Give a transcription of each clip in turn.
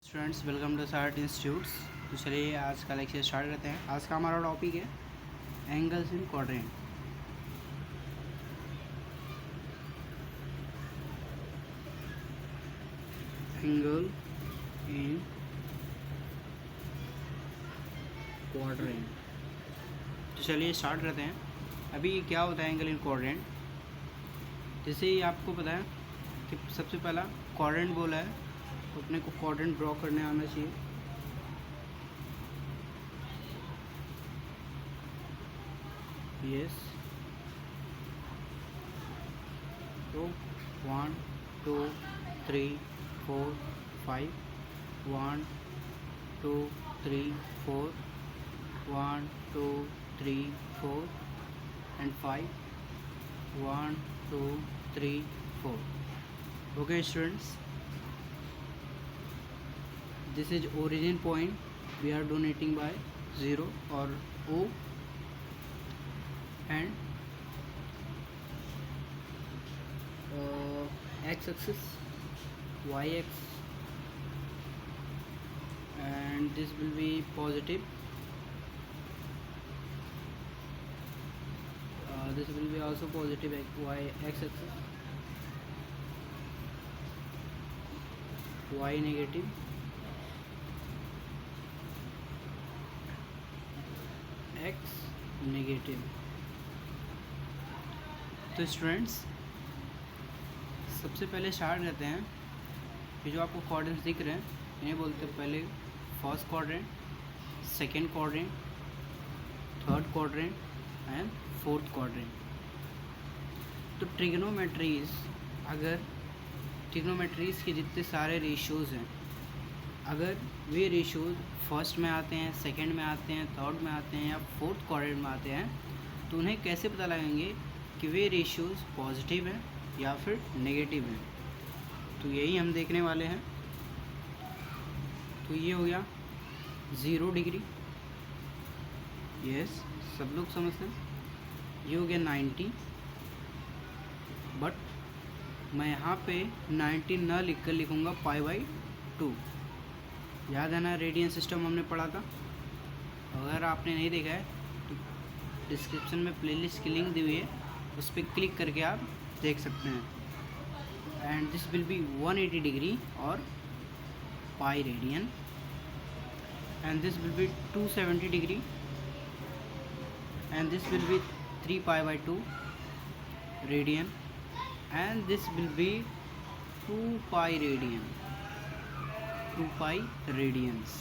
Students welcome to सार्ट institutes. तो चलिए आज का लेक्चर स्टार्ट करते हैं। आज का हमारा टॉपिक है angles in quadrant. Angle in quadrant. तो चलिए स्टार्ट करते हैं। अभी क्या होता है एंगल इन क्वाड्रेंट? जैसे ही आपको पता है कि सबसे पहला क्वाड्रेंट बोला है तो अपने को क्वाड्रेंट ड्रॉ करने आना चाहिए। यस, तो 1 2 3 4 5 1 2 3 4 1 2 3 4 and 5 1 2 3 4. Okay students, this is origin point. We are donating by 0 or O, and x axis, y axis, and this will be positive. This will be also positive y x axis, y negative, x negative. तो students सबसे पहले start करते हैं कि जो आपको quadrants दिख रहे हैं इन्हें बोलते हैं पहले first quadrant, second quadrant, third quadrant and fourth quadrant. तो ट्रिग्नोमेट्रीज, अगर ट्रिग्नोमेट्रीज के जितने सारे रेशियोज़ हैं, अगर वे रेशियोज़ फर्स्ट में आते हैं, सेकेंड में आते हैं, थर्ड में आते हैं या फोर्थ क्वाड्रेंट में आते हैं, तो उन्हें कैसे पता लगाएंगे कि वे रेशियोज़ पॉजिटिव हैं या फिर नेगेटिव हैं? तो यही हम देखने वाले हैं। तो ये हो गया 0 डिग्री, यस सब लोग समझते हैं। ये हो गया 90, बट मैं यहाँ पे 90 न लिख कर लिखूँगा π/2। याद है ना, रेडियन सिस्टम हमने पढ़ा था। अगर आपने नहीं देखा है तो डिस्क्रिप्शन में प्लेलिस्ट की लिंक दी हुई है, उस पर क्लिक करके आप देख सकते हैं। And this will be 180 degree और pi radian, and this will be 270 degree, and this will be 3π/2 radian, and this will be 2π radian. 2π radians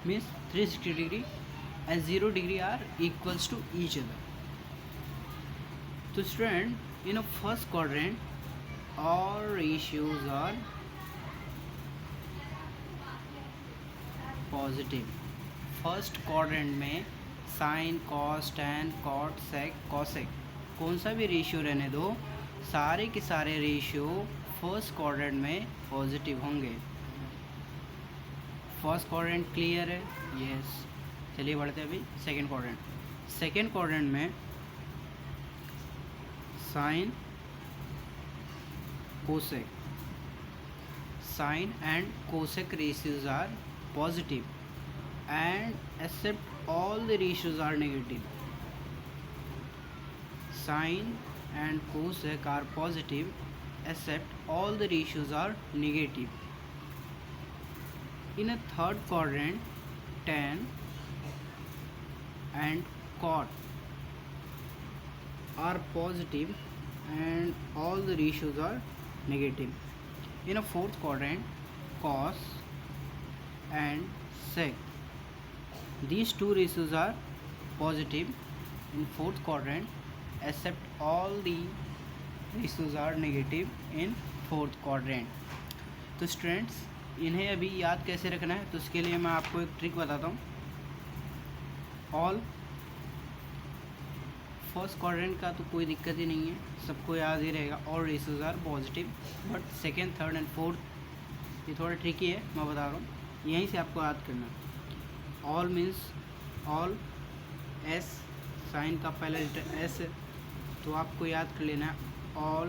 means 360 degree and 0 degree are equals to each other. So student, in a first quadrant all ratios are positive. First quadrant में sine, cos, tan, cot, sec, cosec कौन सा भी ratio रहने दो, सारे के सारे ratio first quadrant में पॉजिटिव होंगे। फर्स्ट क्वाड्रेंट क्लियर है? यस। चलिए बढ़ते हैं अभी सेकेंड क्वाड्रेंट। सेकेंड क्वाड्रेंट में sine, cosec, sine and cosec ratios are positive and except all the ratios are negative. Sine and cosec are positive except all the ratios are negative. In a third quadrant, tan and cot are positive and all the ratios are negative. In a fourth quadrant, cos and sec, these two ratios are positive in fourth quadrant except all the ratios are negative in fourth quadrant. तो students इन्हें अभी याद कैसे रखना है, तो उसके लिए मैं आपको एक ट्रिक बताता हूँ। ऑल फर्स्ट क्वाड्रेंट का तो कोई दिक्कत ही नहीं है, सबको याद ही रहेगा, all ratios are positive. But second, third and fourth ये थोड़ा ट्रिकी है, मैं बता रहा हूँ, यहीं से आपको याद करना है। All means all, S sine का पहला लेटर एस है, तो आपको याद कर लेना है all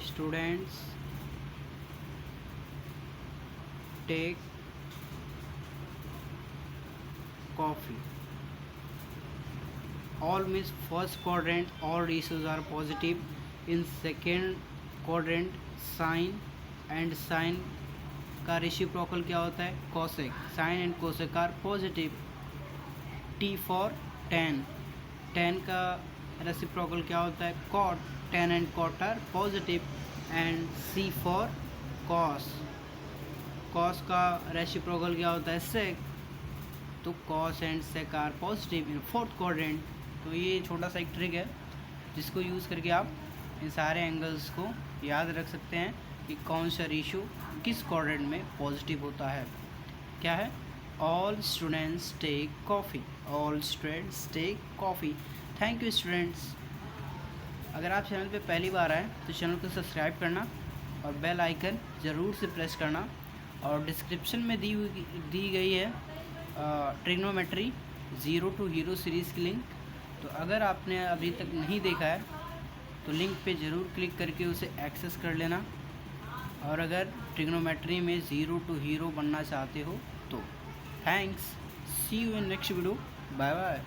students take coffee. All means first quadrant all ratios are positive. In second quadrant sin and sin का रेसिप्रोकल क्या होता है cosec. sin and cosec are positive. T for tan. tan का रेसिप्रोकल क्या होता है cot. tan and cot are positive. And C for cos. cos का reciprocal क्या होता है sec. तो cos and sec are positive in fourth quadrant. तो ये छोटा सा एक ट्रिक है जिसको यूज़ करके आप इन सारे एंगल्स को याद रख सकते हैं कि कौन सा रेशियो किस क्वाड्रेंट में पॉजिटिव होता है. क्या है all students take coffee. All students take coffee. Thank you students. अगर आप चैनल पे पहली बार आए तो चैनल को सब्सक्राइब करना और बेल आइकन ज़रूर से प्रेस करना. और डिस्क्रिप्शन में दी गई है ट्रिग्नोमेट्री 0 to हीरो सीरीज़ की लिंक. तो अगर आपने अभी तक नहीं देखा है तो लिंक पे ज़रूर क्लिक करके उसे एक्सेस कर लेना. और अगर ट्रिग्नोमेट्री में 0 to हीरो बनना चाहते हो तो thanks. See you in next video. Bye bye.